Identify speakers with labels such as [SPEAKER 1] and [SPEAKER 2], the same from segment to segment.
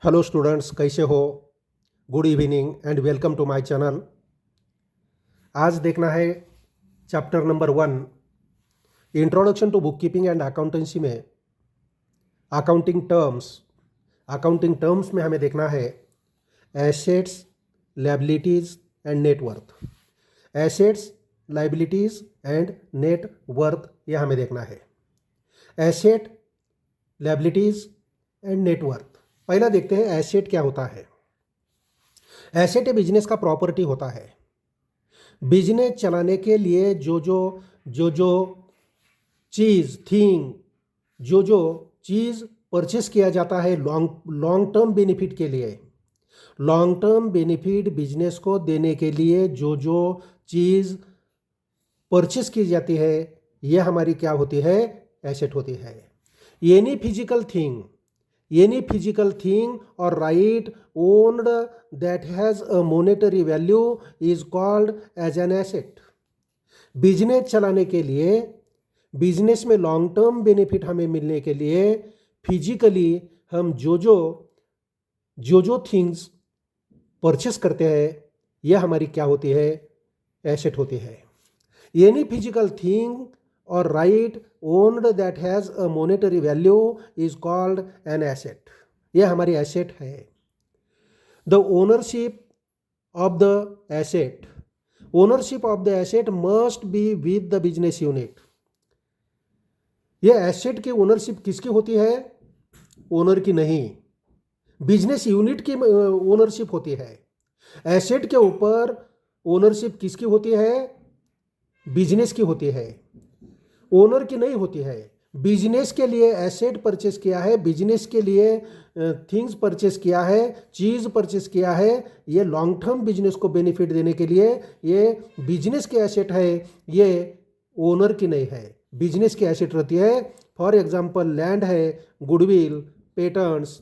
[SPEAKER 1] Hello students, कैसे हो? Good evening and welcome to my channel. आज देखना है chapter number 1, introduction to book keeping and accountancy में अकाउंटिंग टर्म्स में हमें देखना है assets, liabilities and net worth. Assets, liabilities and net worth, यह हमें देखना है। Asset, liabilities and net worth. पहला देखते हैं एसेट क्या होता है। एसेट ए बिजनेस का प्रॉपर्टी होता है। बिजनेस चलाने के लिए जो चीज़ थिंग जो चीज़ परचेस किया जाता है लॉन्ग टर्म बेनिफिट के लिए, लॉन्ग टर्म बेनिफिट बिजनेस को देने के लिए जो चीज़ परचेस की जाती है, यह हमारी क्या होती है? एसेट होती है। Any physical thing or right owned that has a monetary value is called as an asset। Business चलाने के लिए, बिजनेस में लॉन्ग टर्म बेनिफिट हमें मिलने के लिए फिजिकली हम जो थिंग्स परचेस करते हैं, यह हमारी क्या होती है? एसेट होती है। Any physical thing or right owned that has a monetary value is called an asset. यह हमारी एसेट है। The ownership of the asset must be with the business unit। यह एसेट की ओनरशिप किसकी होती है? ओनर की नहीं, बिजनेस यूनिट की ओनरशिप होती है। एसेट के ऊपर ओनरशिप किसकी होती है? बिजनेस की होती है, ओनर की नहीं होती है। बिजनेस के लिए एसेट परचेस किया है, बिजनेस के लिए थिंग्स परचेस किया है, चीज़ परचेस किया है, ये लॉन्ग टर्म बिजनेस को बेनिफिट देने के लिए ये बिजनेस के एसेट है, ये ओनर की नहीं है। बिजनेस की एसेट रहती है। फॉर एग्जांपल लैंड है, goodwill, patents,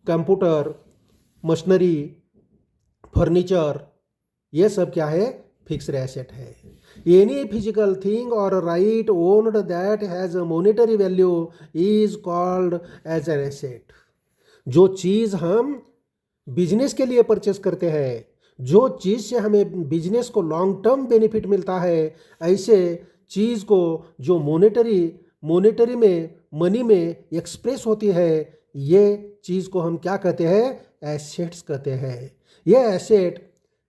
[SPEAKER 1] computer, machinery, furniture, ये सब क्या है? फिक्स्ड एसेट है। Any physical thing or right owned that has a monetary value is called as an asset. जो चीज़ हम बिजनेस के लिए परचेस करते हैं, जो चीज़ से हमें बिजनेस को लॉन्ग टर्म बेनिफिट मिलता है, ऐसे चीज़ को जो मोनेटरी में, मनी में एक्सप्रेस होती है, ये चीज़ को हम क्या कहते हैं? एसेट्स कहते हैं। ये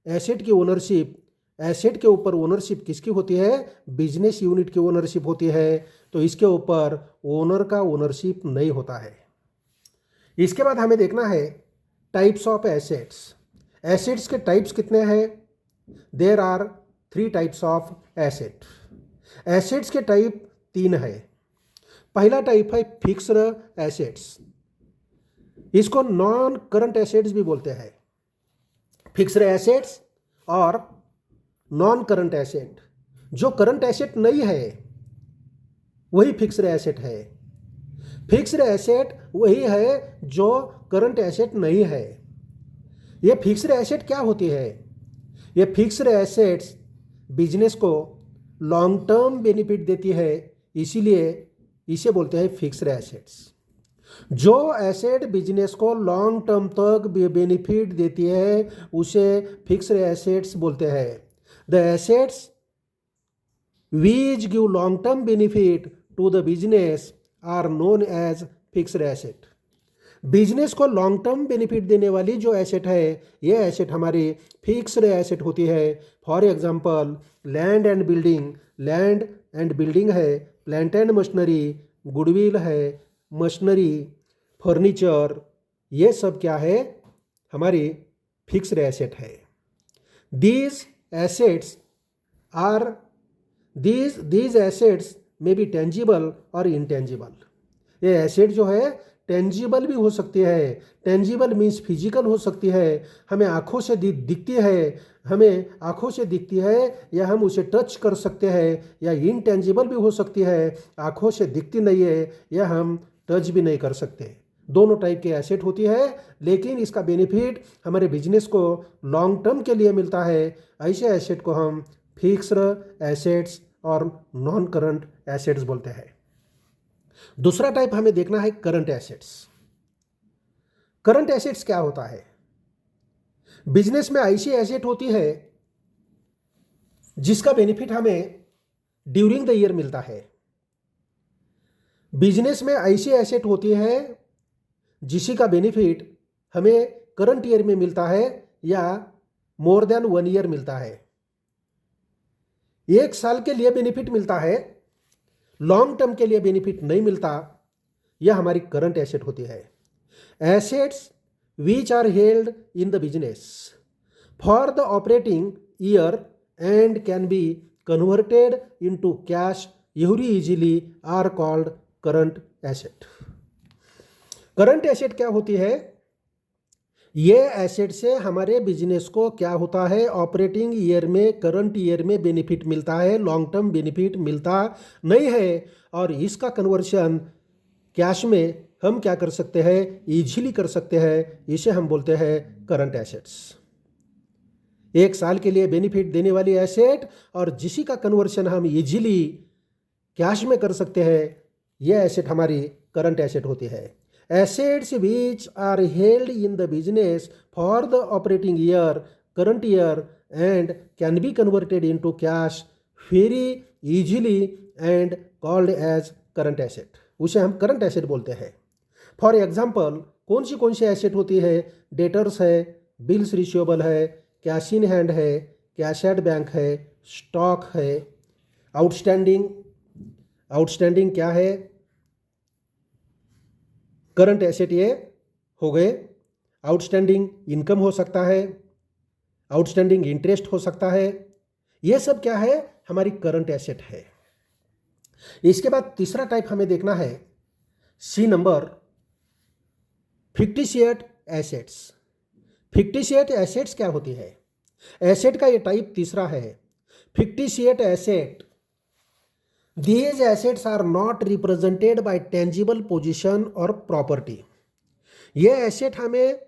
[SPEAKER 1] एसेट की ओनरशिप, एसेट के ऊपर ओनरशिप किसकी होती है? बिजनेस यूनिट की ओनरशिप होती है। तो इसके ऊपर ओनर का ओनरशिप नहीं होता है। इसके बाद हमें देखना है टाइप्स ऑफ एसेट्स। एसेट्स के टाइप्स कितने हैं? There are 3 types of asset. Assets के टाइप 3 है। पहला टाइप है फिक्स्ड एसेट्स, इसको नॉन करंट एसेट्स भी बोलते हैं। फिक्स्ड एसेट्स और नॉन करंट एसेट, जो करंट एसेट नहीं है वही फिक्स्ड एसेट है। फिक्स्ड एसेट वही है जो करंट एसेट नहीं है। ये फिक्स्ड एसेट क्या होती है? ये फिक्स्ड एसेट्स बिजनेस को लॉन्ग टर्म बेनिफिट देती है, इसीलिए इसे बोलते हैं फिक्स्ड एसेट्स। जो एसेट बिजनेस को लॉन्ग टर्म तक बेनिफिट देती है उसे फिक्स्ड एसेट्स बोलते हैं। The assets which give long-term benefit to the business are known as fixed asset। Business को लॉन्ग टर्म बेनिफिट देने वाली जो एसेट है, ये एसेट हमारी फिक्स्ड एसेट होती है। For example land and building है, प्लांट एंड मशीनरी, गुडविल है, मशीनरी, फर्नीचर, ये सब क्या है? हमारी फिक्स्ड एसेट है। These assets may be tangible और intangible। ये एसेट जो है टेंजिबल भी हो सकती है। टेंजिबल मीन्स फिजिकल हो सकती है, हमें आँखों से दिखती है या हम उसे टच कर सकते हैं, या इनटेंजिबल भी हो सकती है, आँखों से दिखती नहीं है या हम टच भी नहीं कर सकते। दोनों टाइप के एसेट होती है, लेकिन इसका बेनिफिट हमारे बिजनेस को लॉन्ग टर्म के लिए मिलता है। ऐसे एसेट को हम फिक्स्ड एसेट्स और नॉन करंट एसेट्स बोलते हैं। दूसरा टाइप हमें देखना है करंट एसेट्स। करंट एसेट्स क्या होता है? बिजनेस में ऐसी एसेट होती है जिसका बेनिफिट हमें ड्यूरिंग द ईयर मिलता है। बिजनेस में ऐसी एसेट होती है जिसी का बेनिफिट हमें करंट ईयर में मिलता है या मोर देन 1 ईयर मिलता है। 1 साल के लिए बेनिफिट मिलता है, लॉन्ग टर्म के लिए बेनिफिट नहीं मिलता, यह हमारी करंट एसेट होती है। Assets which are held in the business for the operating year and can be converted into cash very easily are called current asset. Current asset क्या होती है? ये एसेट से हमारे बिजनेस को क्या होता है, ऑपरेटिंग ईयर में, करंट ईयर में बेनिफिट मिलता है, लॉन्ग टर्म बेनिफिट मिलता नहीं है, और इसका कन्वर्शन कैश में हम क्या कर सकते हैं, इजीली कर सकते हैं। इसे हम बोलते हैं करंट एसेट्स। 1 साल के लिए बेनिफिट देने वाली एसेट और जिसी का कन्वर्शन हम इजीली कैश में कर सकते हैं, यह एसेट हमारी करंट एसेट होती है। Assets which are held in the business for the operating year, current year and can be converted into cash very easily and called as current asset, उसे हम करंट एसेट बोलते हैं। For example कौन सी asset होती है? Debtors है, bills receivable है, cash in hand है, कैश एट बैंक है, स्टॉक है। आउटस्टैंडिंग क्या है? करंट एसेट ये हो गए। आउटस्टैंडिंग इनकम हो सकता है, आउटस्टैंडिंग इंटरेस्ट हो सकता है, ये सब क्या है, हमारी करंट एसेट है। इसके बाद तीसरा टाइप हमें देखना है, C number, fictitious assets. Fictitious assets क्या होती है? एसेट का ये टाइप तीसरा है, fictitious asset. These assets are not represented by tangible possession और प्रॉपर्टी। ये एसेट हमें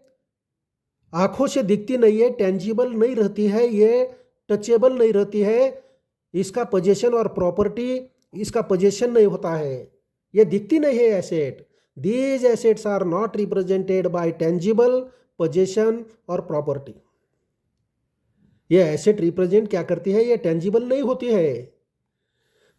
[SPEAKER 1] आंखों से दिखती नहीं है, टेंजिबल नहीं रहती है, ये टचेबल नहीं रहती है, इसका पोजेशन और प्रॉपर्टी, इसका पोजेशन नहीं होता है, ये दिखती नहीं है asset. These assets are not represented by tangible possession or property. ये एसेट रिप्रेजेंट क्या करती है? ये टेंजिबल नहीं होती है।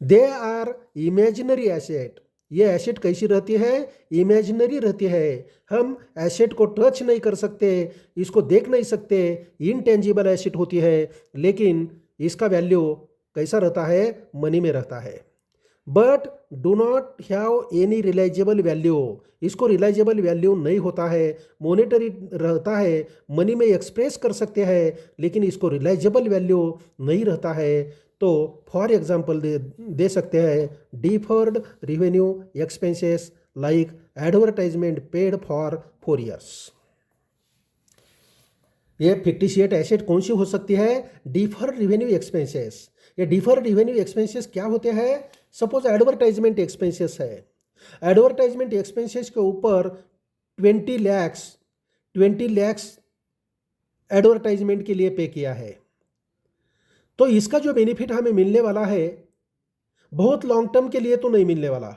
[SPEAKER 1] They are imaginary asset. ये एसेट कैसी रहती है? इमेजिनरी रहती है। हम एसेट को टच नहीं कर सकते, इसको देख नहीं सकते, इनटेंजिबल एसेट होती है, लेकिन इसका वैल्यू कैसा रहता है? मनी में रहता है। But do not have any realisable value, इसको रिलाइजेबल वैल्यू नहीं होता है, मॉनेटरी रहता है, मनी में एक्सप्रेस कर सकते हैं, लेकिन इसको रिलाइजेबल वैल्यू नहीं रहता है। तो फॉर एग्जाम्पल दे सकते हैं deferred revenue expenses like advertisement paid for 4 years. ये फिक्टिशियट एसेट कौन सी हो सकती है? Deferred revenue expenses. ये डिफर्ड रिवेन्यू एक्सपेंसेस क्या होते हैं? सपोज एडवर्टाइजमेंट एक्सपेंसेस है, एडवर्टाइजमेंट एक्सपेंसेस के ऊपर 20 लाख एडवर्टाइजमेंट के लिए पे किया है, तो इसका जो बेनिफिट हमें मिलने वाला है बहुत लॉन्ग टर्म के लिए तो नहीं मिलने वाला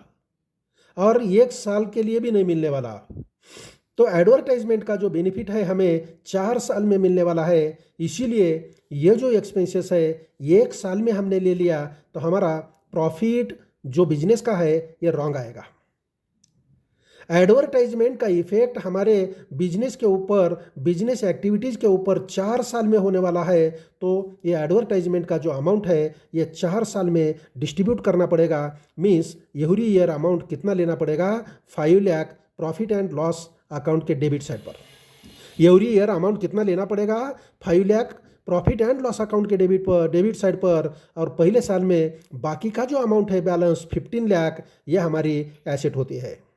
[SPEAKER 1] और 1 साल के लिए भी नहीं मिलने वाला। तो एडवर्टाइजमेंट का जो बेनिफिट है हमें 4 साल में मिलने वाला है। इसीलिए ये जो एक्सपेंसेस है 1 साल में हमने ले लिया तो हमारा प्रॉफिट जो बिजनेस का है ये रॉन्ग आएगा। एडवर्टाइजमेंट का इफेक्ट हमारे बिजनेस के ऊपर, बिजनेस एक्टिविटीज़ के ऊपर 4 साल में होने वाला है, तो ये एडवर्टाइजमेंट का जो अमाउंट है ये 4 साल में डिस्ट्रीब्यूट करना पड़ेगा। मीन्स एवरी ईयर अमाउंट कितना लेना पड़ेगा? 5 lakh profit and loss account के डेबिट साइड पर। एवरी ईयर अमाउंट कितना लेना पड़ेगा? 5 lakh profit and loss account के डेबिट साइड पर, और पहले साल में बाकी का जो अमाउंट है बैलेंस 15 लाख, यह हमारी एसेट होती है।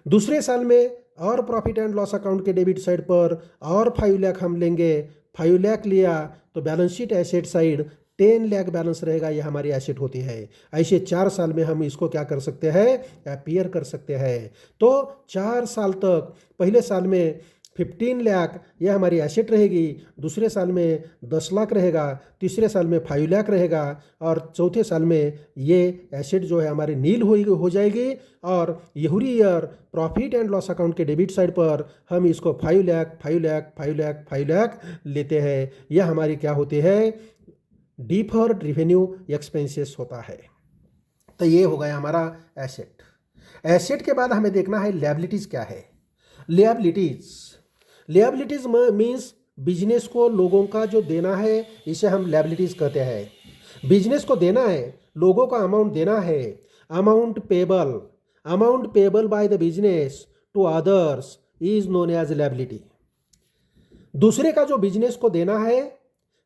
[SPEAKER 1] दूसरे साल में और प्रॉफिट एंड लॉस अकाउंट के डेबिट साइड पर और 5 लाख हम लेंगे। 5 लाख लिया तो balance sheet asset side 10 lakh balance रहेगा, ये हमारी एसेट होती है। ऐसे 4 साल में हम इसको क्या कर सकते हैं? अपीयर कर सकते हैं। तो 4 साल तक, पहले साल में 15 लाख ये हमारी एसेट रहेगी, दूसरे साल में 10 लाख रहेगा, तीसरे साल में 5 लाख रहेगा और चौथे साल में ये एसेट जो है हमारी नील हो जाएगी और every year profit and loss account के डेबिट साइड पर हम इसको 5 लाख 5 लाख 5 लाख 5 लाख लेते हैं। यह हमारी क्या होती है, डिफर्ड रिवेन्यू एक्सपेंसेस होता है। तो ये हो गया हमारा एसेट। एसेट के बाद हमें देखना है लिएबिलिटीज़ क्या है। लिएबिलिटीज़ मीन्स बिजनेस को लोगों का जो देना है, इसे हम लिएबिलिटीज़ कहते हैं। बिजनेस को देना है, लोगों का अमाउंट देना है, amount payable by the business to others is known as liability. दूसरे का जो बिजनेस को देना है,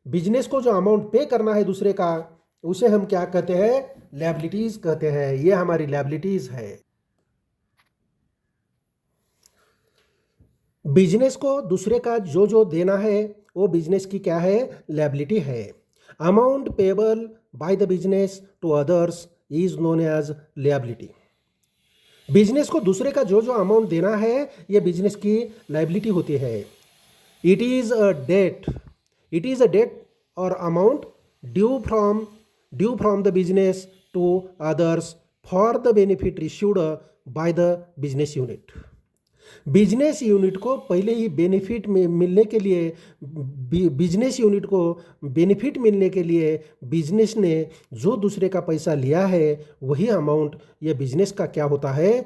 [SPEAKER 1] बिजनेस को जो अमाउंट पे करना है दूसरे का, उसे हम क्या कहते हैं, लिएबिलिटीज़ कहते हैं। ये हमारी लिएबिलिटीज़ है। बिजनेस को दूसरे का जो देना है वो बिजनेस की क्या है, लिएबिलिटी है। Amount payable by the business to others is known as liability. Business को दूसरे का जो अमाउंट देना है ये बिजनेस की लायबिलिटी होती है। It is a debt or amount due from the business to others for the benefit received by the business unit. Business unit को पहले ही बेनिफिट में मिलने के लिए, बिजनेस यूनिट को बेनिफिट मिलने के लिए बिजनेस ने जो दूसरे का पैसा लिया है वही अमाउंट ये बिजनेस का क्या होता है,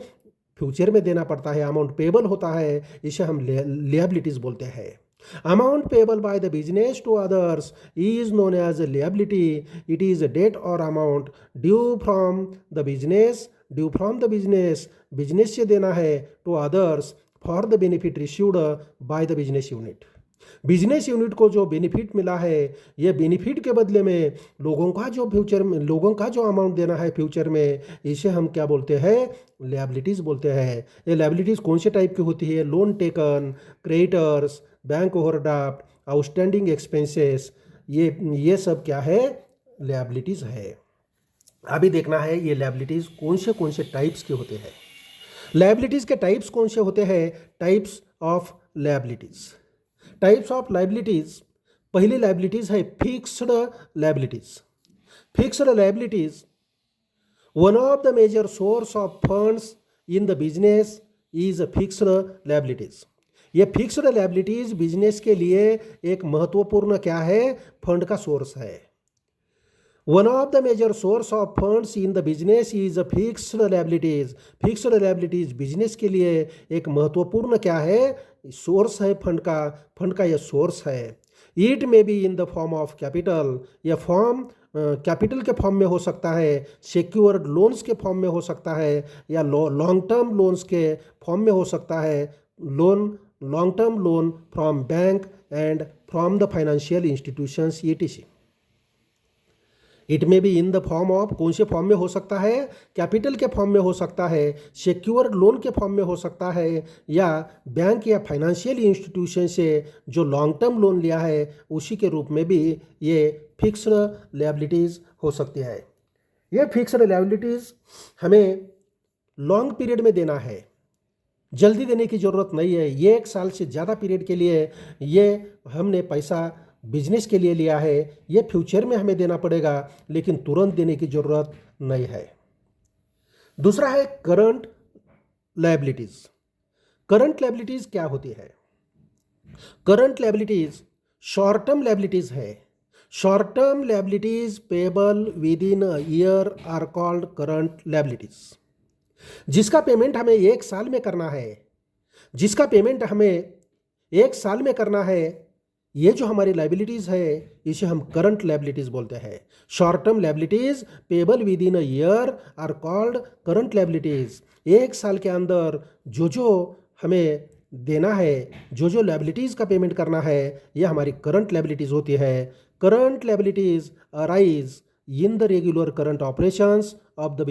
[SPEAKER 1] फ्यूचर में देना पड़ता है, अमाउंट पेबल होता है। इसे हम लिएबिलिटीज़ बोलते हैं। Amount payable by the business to others is known as liability. It is a debt or amount due from the business business से देना है to others for the benefit received by the business unit. Business unit को जो benefit मिला है, ये benefit के बदले में लोगों का जो अमाउंट देना है फ्यूचर में, इसे हम क्या बोलते हैं, लिएबिलिटीज़ बोलते हैं। ये लिएबिलिटीज़ कौन से टाइप की होती है, loan taken, creditors, bank overdraft, outstanding expenses, ये सब क्या है, लिएबिलिटीज़ है। अभी देखना है ये लिएबिलिटीज़ कौन से टाइप्स के होते हैं। लिएबिलिटीज़ के टाइप्स कौन से होते हैं, types of liabilities. Types of liabilities, पहली लायबिलिटीज़ है fixed liabilities. Fixed liabilities, one of the major source of funds in the business is fixed liabilities. ये फिक्स्ड लायबिलिटीज़ बिजनेस के लिए एक महत्वपूर्ण क्या है, फंड का सोर्स है। One of the major source of funds in the business is fixed liabilities. Fixed liabilities business के लिए एक महत्वपूर्ण क्या है, सोर्स है फंड का यह सोर्स है। It may be in the form of capital, यह फॉर्म कैपिटल के फॉर्म में हो सकता है, सिक्योर्ड लोन्स के फॉर्म में हो सकता है, या लॉन्ग टर्म लोन्स के फॉर्म में हो सकता है। Long term loan from bank and from the financial institutions ETC। It may be in the form of, कौन से फॉर्म में हो सकता है, कैपिटल के फॉर्म में हो सकता है, सिक्योर्ड लोन के फॉर्म में हो सकता है, या बैंक या फाइनेंशियल इंस्टीट्यूशन से जो लॉन्ग टर्म लोन लिया है उसी के रूप में भी ये फिक्स्ड लायबिलिटीज़ हो सकती है। ये फिक्स्ड लायबिलिटीज़ हमें लॉन्ग पीरियड में देना है, जल्दी देने की ज़रूरत नहीं है। ये 1 साल से ज़्यादा पीरियड के लिए ये हमने पैसा बिजनेस के लिए लिया है, ये फ्यूचर में हमें देना पड़ेगा, लेकिन तुरंत देने की ज़रूरत नहीं है। दूसरा है करंट लायबिलिटीज़। करंट लायबिलिटीज़ क्या होती है? Current liabilities short term liabilities है। Short term liabilities payable within a year are called current liabilities. जिसका पेमेंट हमें 1 साल में करना है, ये जो हमारी लायबिलिटीज़ है इसे हम करंट लायबिलिटीज़ बोलते हैं। Short term liabilities payable within a year are called current liabilities. 1 साल के अंदर जो हमें देना है, जो लायबिलिटीज़ का पेमेंट करना है, ये हमारी करंट लायबिलिटीज़ होती है। Current liabilities arise in the regular current operations of the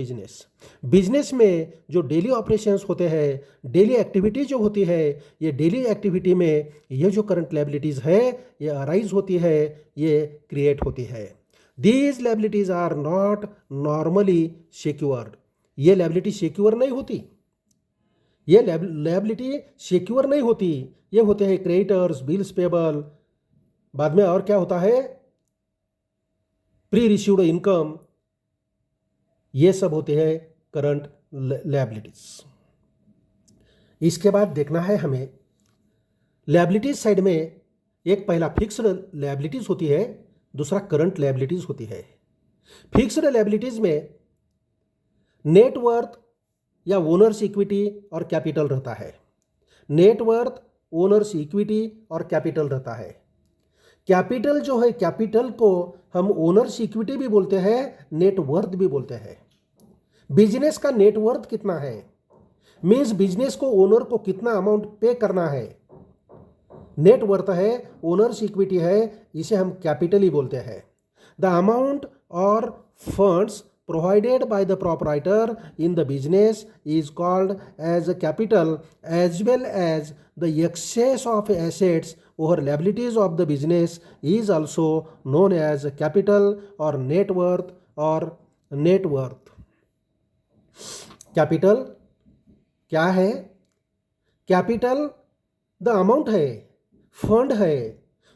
[SPEAKER 1] business में जो डेली ऑपरेशंस होते हैं, डेली एक्टिविटी जो होती है, ये डेली एक्टिविटी में ये जो करंट लायबिलिटीज़ है ये अराइज होती है, ये क्रिएट होती है। These liabilities are not normally secured. ये लायबिलिटी सिक्योर नहीं होती। ये लायबिलिटी सिक्योर नहीं होती, ये होते हैं क्रेडिटर्स, बिल्स पेबल, बाद में और क्या होता है, प्री रिसीव्ड इनकम, ये सब होते हैं करंट लायबिलिटीज। इसके बाद देखना है हमें लायबिलिटीज साइड में, एक पहला फिक्स्ड लायबिलिटीज होती है, दूसरा करंट लायबिलिटीज होती है। फिक्स्ड लायबिलिटीज में नेटवर्थ या ओनर्स इक्विटी और कैपिटल रहता है। नेटवर्थ, ओनर्स इक्विटी और कैपिटल रहता है। कैपिटल जो है, कैपिटल को हम ओनर्स इक्विटी भी बोलते हैं, नेटवर्थ भी बोलते हैं। बिजनेस का नेटवर्थ कितना है, मीन्स बिजनेस को ओनर को कितना अमाउंट पे करना है, नेटवर्थ है, ओनर्स इक्विटी है, इसे हम कैपिटल ही बोलते हैं। द अमाउंट और funds provided by the proprietor in the business is called as a capital, as well as the excess of assets or liabilities of the business is also known as capital or net worth or net worth. Capital क्या है? Capital the amount है, fund है,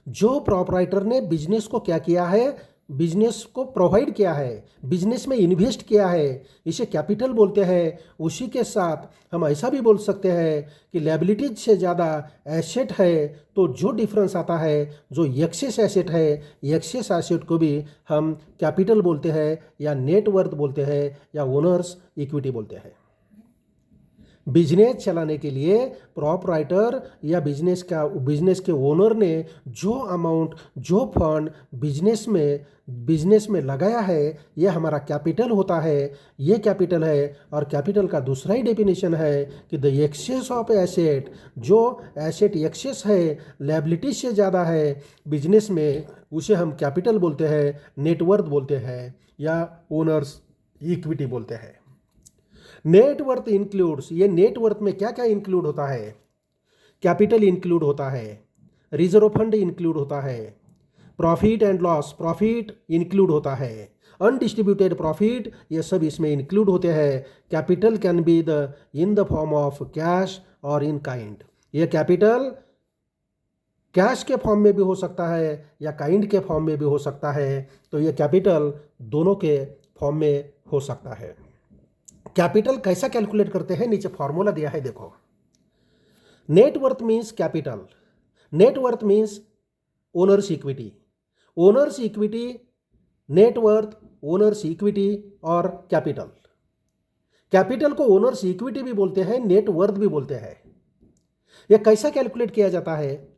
[SPEAKER 1] जो proprietor ने business को क्या किया है, बिजनेस को प्रोवाइड किया है, बिजनेस में इन्वेस्ट किया है, इसे कैपिटल बोलते हैं। उसी के साथ हम ऐसा भी बोल सकते हैं कि लायबिलिटीज से ज़्यादा एसेट है, तो जो डिफरेंस आता है, जो एक्सेस एसेट है, एक्सेस एसेट को भी हम कैपिटल बोलते हैं, या नेटवर्थ बोलते हैं, या ओनर्स इक्विटी बोलते हैं। बिजनेस चलाने के लिए प्रोपराइटर या बिजनेस के ओनर ने जो अमाउंट, जो फंड बिजनेस में लगाया है, ये हमारा कैपिटल होता है, ये कैपिटल है। और कैपिटल का दूसरा ही डेफिनेशन है कि द एक्सेस ऑफ एसेट, जो एसेट एक्सेस है, लायबिलिटी से ज़्यादा है बिजनेस में, उसे हम कैपिटल बोलते हैं, नेटवर्थ बोलते हैं, या ओनर्स इक्विटी बोलते हैं। नेटवर्थ इंक्लूड्स, ये नेटवर्थ में क्या क्या इंक्लूड होता है? कैपिटल इंक्लूड होता है, रिजर्व फंड इंक्लूड होता है, profit and loss, profit include होता है, अनडिस्ट्रीब्यूटेड प्रॉफिट, ये सब इसमें इंक्लूड होते हैं। Capital can be in the form of cash और इन काइंड। ये कैपिटल कैश के फॉर्म में भी हो सकता है या काइंड के फॉर्म में भी हो सकता है, तो ये कैपिटल दोनों के फॉर्म में हो सकता है। कैपिटल कैसा कैलकुलेट करते हैं, नीचे फॉर्मूला दिया है, देखो। Net worth means capital, net worth means owners equity, owners equity, net worth, owners equity और कैपिटल। कैपिटल को ओनर्स इक्विटी भी बोलते हैं, नेटवर्थ भी बोलते हैं। यह कैसा कैलकुलेट किया जाता है?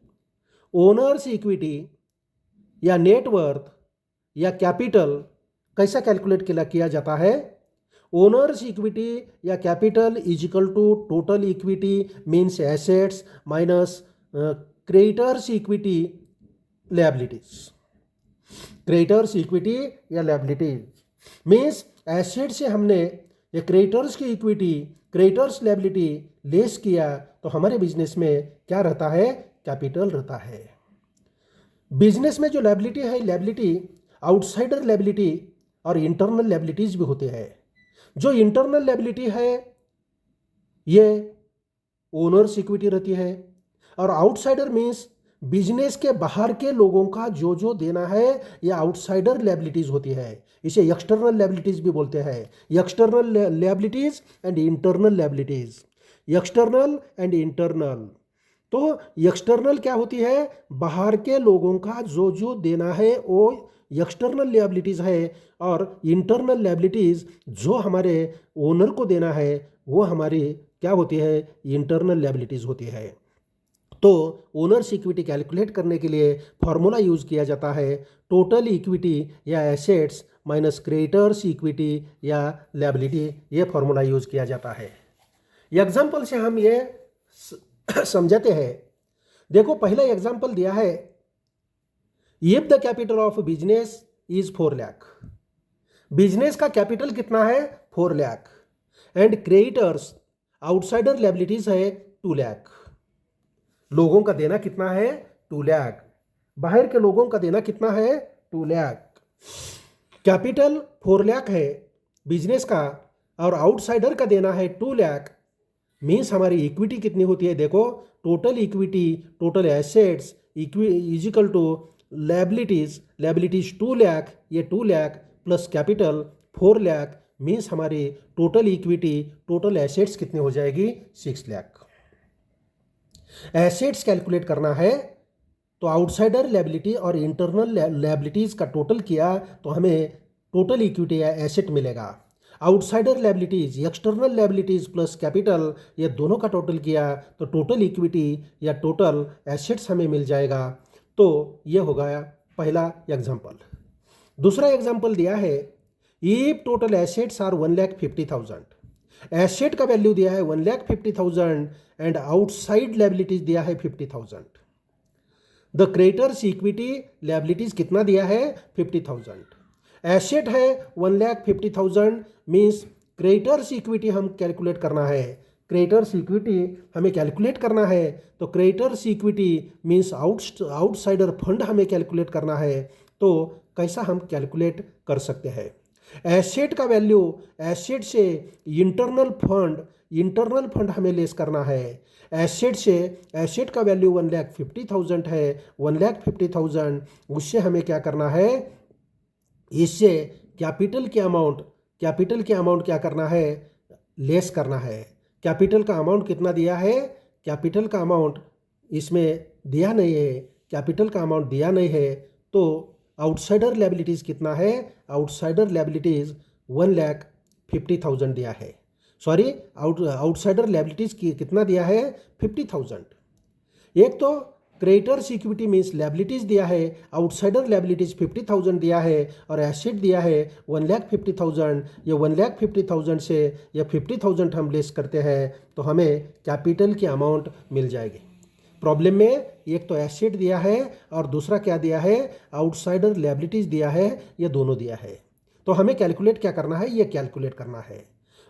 [SPEAKER 1] ओनर्स इक्विटी या नेटवर्थ या कैपिटल कैसा कैलकुलेट किया जाता है? ओनर्स इक्विटी या capital is equal to total equity means assets minus creditors equity liabilities. Creditors equity या लायबिलिटीज मीन्स एसेट से हमने ये क्रेडिटर्स की इक्विटी, क्रेडिटर्स लायबिलिटी लेस किया, तो हमारे बिजनेस में क्या रहता है? कैपिटल रहता है। बिजनेस में जो लायबिलिटी है, लायबिलिटी आउटसाइडर लायबिलिटी और इंटरनल लायबिलिटीज भी होते हैं। जो इंटरनल लायबिलिटी है, ये ओनर्स इक्विटी रहती है, और आउटसाइडर मीन्स बिजनेस के बाहर के लोगों का जो जो देना है, ये आउटसाइडर लायबिलिटीज होती है। इसे एक्सटर्नल लायबिलिटीज भी बोलते हैं। External liabilities and internal liabilities, external and internal. तो एक्सटर्नल क्या होती है? बाहर के लोगों का जो जो देना है, वो एक्सटर्नल लायबिलिटीज़ है, और इंटरनल लायबिलिटीज़ जो हमारे ओनर को देना है, वो हमारी क्या होती है? इंटरनल लायबिलिटीज़ होती है। तो ओनर्स इक्विटी कैलकुलेट करने के लिए फॉर्मूला यूज़ किया जाता है, टोटल इक्विटी या एसेट्स माइनस क्रेडिटर्स इक्विटी या लायबिलिटी, ये फॉर्मूला यूज़ किया जाता है। एग्जाम्पल से हम ये समझाते हैं। देखो, पहला एग्जाम्पल दिया है, if the capital of business is 4 lakh. Business का कैपिटल कितना है? 4 lakh. And creditors, outsider liabilities है 2 लाख। लोगों का देना कितना है? 2 लाख। बाहर के लोगों का देना कितना है? 2 लाख। कैपिटल 4 लाख है बिजनेस का, और आउटसाइडर का देना है 2 लाख। मीन्स हमारी इक्विटी कितनी होती है, देखो total equity total assets is equal to liabilities 2 lakh, ये 2 lakh plus capital 4 lakh, means हमारी टोटल इक्विटी टोटल एसेट्स कितनी हो जाएगी 6 लाख। एसेट्स कैलकुलेट करना है तो आउटसाइडर लायबिलिटी और इंटरनल लायबिलिटीज का टोटल किया तो हमें टोटल इक्विटी या एसेट मिलेगा। Outsider liabilities external liabilities plus capital ये दोनों का टोटल किया तो टोटल इक्विटी या टोटल एसेट्स हमें मिल जाएगा। तो ये हो गया पहला एग्जांपल। दूसरा एग्जांपल दिया है, if total assets are 1,50,000, asset का वैल्यू दिया है 1,50,000 एंड आउटसाइड लायबिलिटीज दिया है 50,000। द क्रेडिटर्स इक्विटी लायबिलिटीज कितना दिया है 50,000, एसेट है 1,50,000, मीन्स क्रेडिटर्स इक्विटी हम कैलकुलेट करना है। क्रेडिटर्स इक्विटी हमें कैलकुलेट करना है तो creditors equity means outsider fund हमें कैलकुलेट करना है। तो कैसा हम कैलकुलेट कर सकते हैं, एसेट का वैल्यू एसेट से इंटरनल फंड हमें लेस करना है। एसेट से एसेट का वैल्यू 1,50,000 है, 1,50,000 उससे हमें क्या करना है, इससे कैपिटल के अमाउंट क्या करना है, लेस करना है। कैपिटल का अमाउंट कितना दिया है, कैपिटल का अमाउंट इसमें दिया नहीं है, कैपिटल का अमाउंट दिया नहीं है तो आउटसाइडर लायबिलिटीज़ कितना है, आउटसाइडर लायबिलिटीज़ 1,50,000 दिया है। सॉरी, आउटसाइडर लायबिलिटीज़ कितना दिया है 50,000। एक तो क्रेडिटर्स इक्विटी मीन्स लायबिलिटीज़ दिया है, आउटसाइडर लायबिलिटीज़ 50,000 दिया है और एसेट दिया है 1,50,000। ये 1,50,000 से ये 50,000 हम लेस करते हैं तो हमें कैपिटल की अमाउंट मिल जाएगी। प्रॉब्लम में एक तो एसेट दिया है और दूसरा क्या दिया है, आउटसाइडर लायबिलिटीज़ दिया है, ये दोनों दिया है। तो हमें कैलकुलेट क्या करना है, ये कैलकुलेट करना है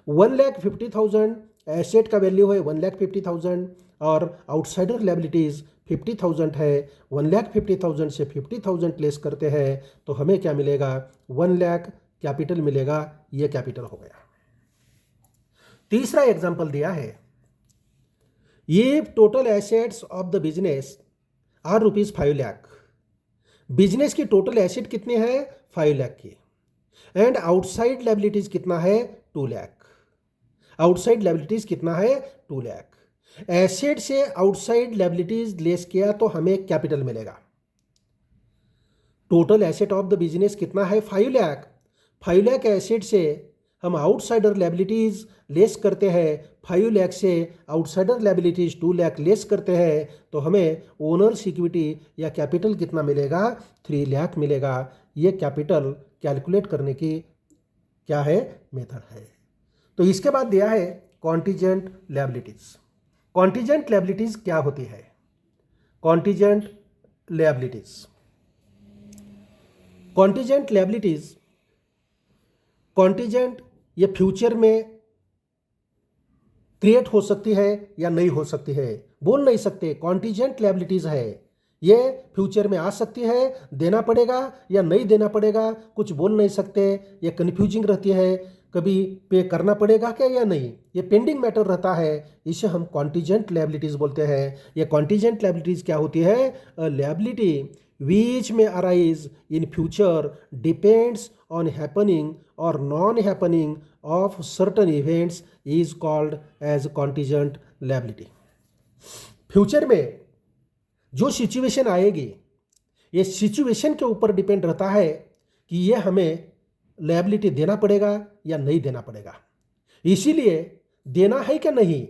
[SPEAKER 1] 1,50,000 एसेट का वैल्यू है 1,50,000 और आउटसाइडर लायबिलिटीज़ 50,000 है। 1,50,000 से 50,000 लेस करते हैं तो हमें क्या मिलेगा, 1 लाख कैपिटल मिलेगा। ये कैपिटल हो गया। तीसरा एग्जांपल दिया है, ये total assets of the business are ₹5 lakh, business की टोटल एसेट कितनी है 5 लाख की एंड आउटसाइड लायबिलिटीज कितना है 2 लाख। आउटसाइड लायबिलिटीज कितना है 2 लाख। एसेट से आउटसाइड लायबिलिटीज लेस किया तो हमें कैपिटल मिलेगा। Total asset of the business कितना है 5 लाख। 5 लाख एसेट से हम आउटसाइडर लायबिलिटीज लेस करते हैं, 5 लाख से आउटसाइडर लायबिलिटीज 2 लाख लेस करते हैं तो हमें ओनर्स इक्विटी या कैपिटल कितना मिलेगा 3 लाख मिलेगा। ये कैपिटल कैलकुलेट करने की क्या है, मेथड है। तो इसके बाद दिया है कॉन्टीजेंट लायबिलिटीज। कॉन्टीजेंट लायबिलिटीज क्या होती है, कॉन्टीजेंट लायबिलिटीज कॉन्टीजेंट ये फ्यूचर में क्रिएट हो सकती है या नहीं हो सकती है, बोल नहीं सकते। कॉन्टीजेंट लायबिलिटीज है, ये फ्यूचर में आ सकती है, देना पड़ेगा या नहीं देना पड़ेगा कुछ बोल नहीं सकते। ये कन्फ्यूजिंग रहती है, कभी पे करना पड़ेगा क्या या नहीं, ये पेंडिंग मैटर रहता है। इसे हम कॉन्टीजेंट लायबिलिटीज बोलते हैं। ये कॉन्टीजेंट लायबिलिटीज क्या होती है, liability which may arise in future depends on happening or non happening of certain events is called as contingent liability. Future में जो सिचुएशन आएगी, ये सिचुएशन के ऊपर डिपेंड रहता है कि ये हमें लायबिलिटी देना पड़ेगा या नहीं देना पड़ेगा। इसीलिए देना है क्या नहीं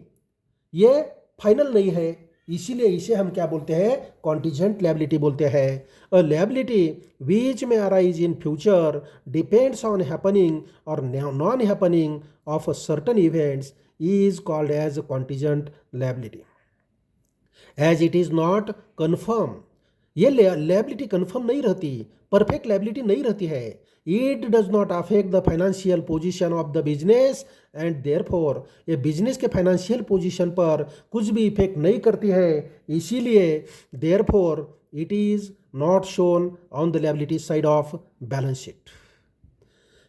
[SPEAKER 1] ये फाइनल नहीं है, इसीलिए इसे हम क्या बोलते हैं, कॉन्टीजेंट लायबिलिटी बोलते हैं। अ liability which may arise in future depends on happening or non happening of certain events is called as contingent liability as it is not confirm. ये लायबिलिटी कन्फर्म नहीं रहती, परफेक्ट लायबिलिटी नहीं रहती है। It does not affect the financial position of the business and therefore ये business के financial position पर कुछ भी इफेक्ट नहीं करती है, इसीलिए therefore it is not shown on the liability side of balance sheet.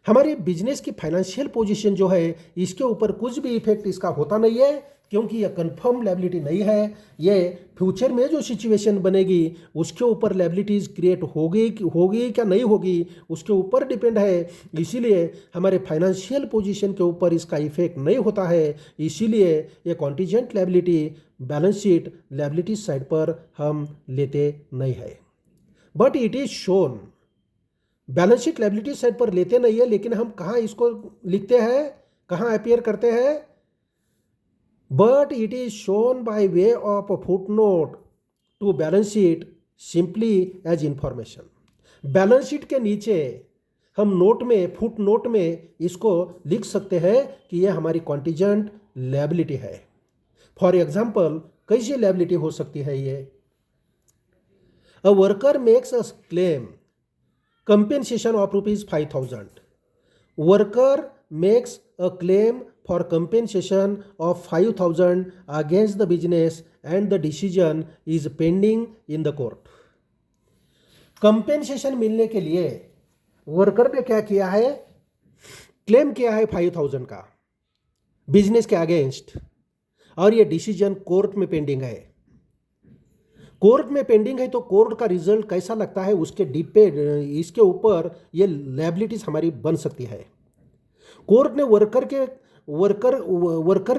[SPEAKER 1] हमारी बिजनेस की फाइनेंशियल पोजीशन जो है इसके ऊपर कुछ भी इफेक्ट इसका होता नहीं है, क्योंकि ये कंफर्म लायबिलिटी नहीं है, ये फ्यूचर में जो सिचुएशन बनेगी उसके ऊपर लायबिलिटीज़ क्रिएट होगी क्या नहीं होगी उसके ऊपर डिपेंड है। इसीलिए हमारे फाइनेंशियल पोजीशन के ऊपर इसका इफेक्ट नहीं होता है। इसीलिए ये contingent liability balance sheet liability side पर हम लेते नहीं है। But it is shown, balance sheet liability side पर लेते नहीं है, लेकिन हम कहाँ इसको लिखते हैं, कहाँ अपीयर करते हैं? But it is shown by way of footnote to balance sheet simply as information. Balance sheet के नीचे हम नोट में, फुट नोट में इसको लिख सकते हैं कि यह हमारी कॉन्टीजेंट लायबिलिटी है। फॉर एग्जाम्पल कैसी लायबिलिटी हो सकती है ये? A worker makes a claim compensation of rupees 5,000. Worker makes a claim for compensation of 5,000 against the business and the decision is pending in the court. Compensation मिलने के लिए worker ने क्या किया है? क्लेम किया है 5,000 का बिजनेस के अगेंस्ट, और ये डिसीजन कोर्ट में पेंडिंग है। कोर्ट में पेंडिंग है तो कोर्ट का रिजल्ट कैसा लगता है उसके डिपेंड, इसके ऊपर ये लायबिलिटीज हमारी बन सकती है। कोर्ट ने वर्कर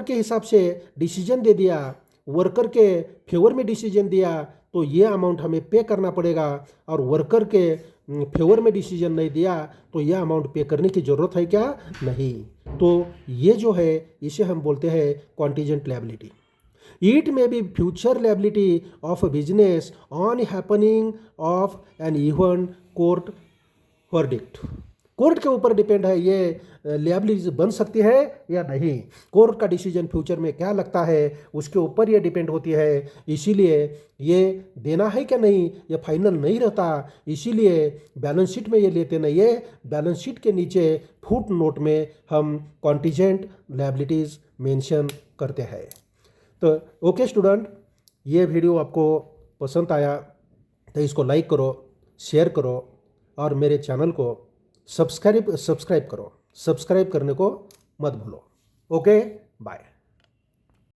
[SPEAKER 1] के हिसाब से डिसीजन दे दिया, वर्कर के फेवर में डिसीजन दिया, तो ये अमाउंट हमें पे करना पड़ेगा। और वर्कर के फेवर में डिसीजन नहीं दिया तो यह अमाउंट पे करने की ज़रूरत है क्या? नहीं। तो ये जो है इसे हम बोलते हैं contingent liability. It may be future liability of a business on happening of an even court verdict. Court के ऊपर डिपेंड है ये लायबिलिटीज बन सकती है या नहीं। कोर्ट का डिसीजन फ्यूचर में क्या लगता है उसके ऊपर ये डिपेंड होती है। इसीलिए ये देना है क्या नहीं ये फाइनल नहीं रहता। इसीलिए बैलेंस शीट में ये लेते नहीं है। बैलेंस शीट के नीचे फुट नोट में हम कॉन्टीजेंट लायबिलिटीज मेंशन करते हैं। तो ओके स्टूडेंट, ये वीडियो आपको पसंद आया तो इसको लाइक करो, शेयर करो और मेरे चैनल को सब्सक्राइब करो। सब्सक्राइब करने को मत भूलो। Okay, bye.